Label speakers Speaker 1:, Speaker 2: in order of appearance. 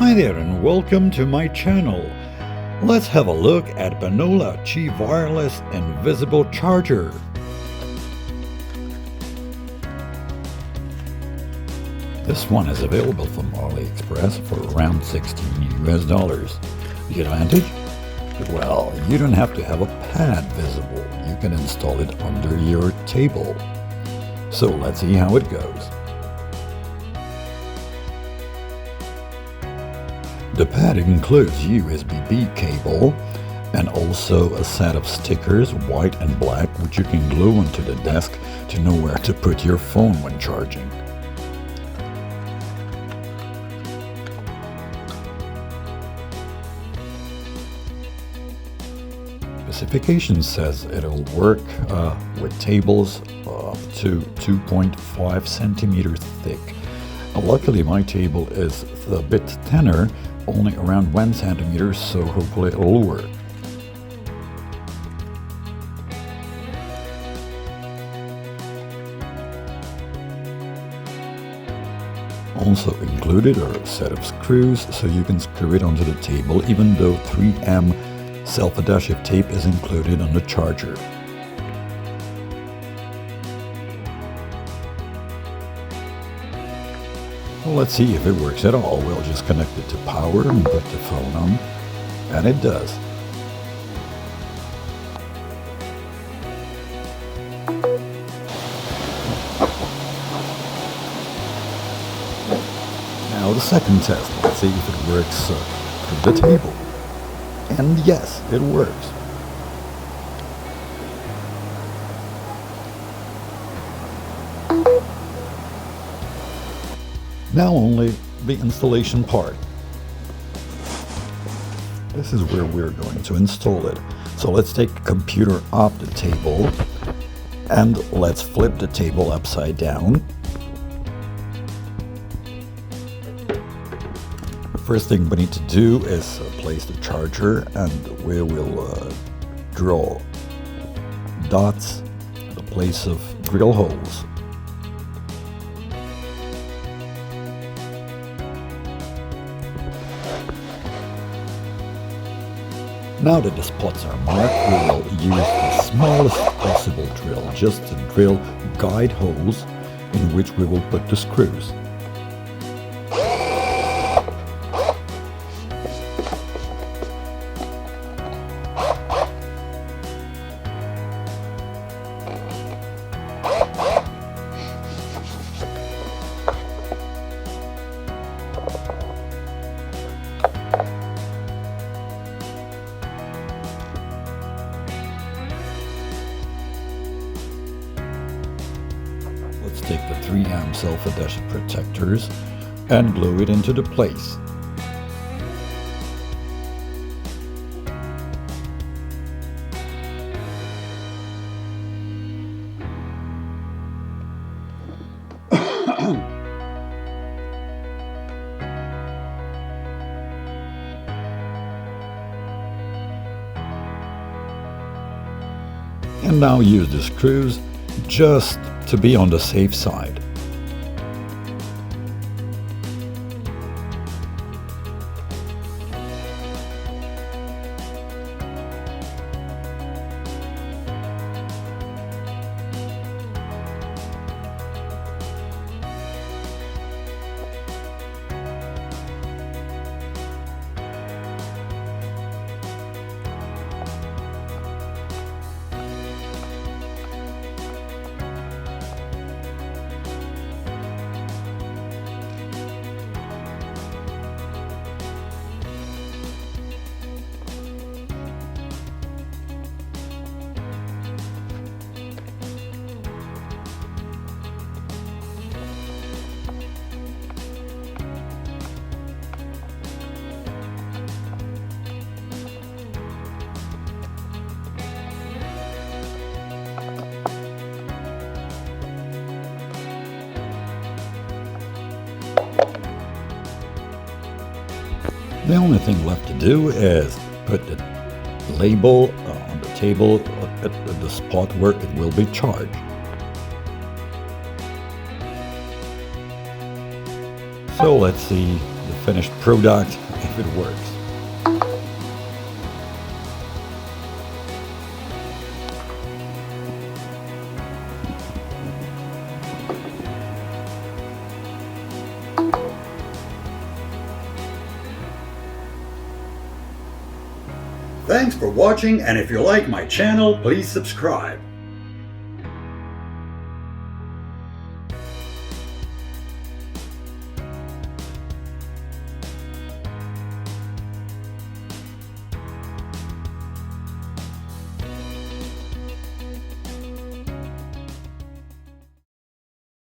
Speaker 1: Hi there and welcome to my channel. Let's have a look at BONOLA Qi Wireless Invisible Charger. This one is available from AliExpress for around $16 US. The advantage? Well, you don't have to have a pad visible. You can install it under your table. So let's see how it goes. The pad includes USB-B cable and also a set of stickers, white and black, which you can glue onto the desk to know where to put your phone when charging. Specification says it'll work with tables up to 2.5 centimeters thick. Luckily my table is a bit thinner, only around 1 centimeter, so hopefully it'll work. Also included are a set of screws, so you can screw it onto the table, even though 3M self-adhesive tape is included on the charger. Well, let's see if it works at all. We'll just connect it to power and put the phone on, and it does. Now the second test. Let's see if it works through the table. And yes, it works. Now only the installation part. This is where we're going to install it. So let's take the computer off the table and let's flip the table upside down. The first thing we need to do is place the charger, and we will draw dots at the place of drill holes. Now that the spots are marked, we will use the smallest possible drill just to drill guide holes in which we will put the screws. Let's take the 3M self-adhesive protectors and glue it into the place. And now use the screws just to be on the safe side. The only thing left to do is put the label on the table at the spot where it will be charged. So let's see the finished product if it works. Thanks for watching, and if you like my channel, please subscribe.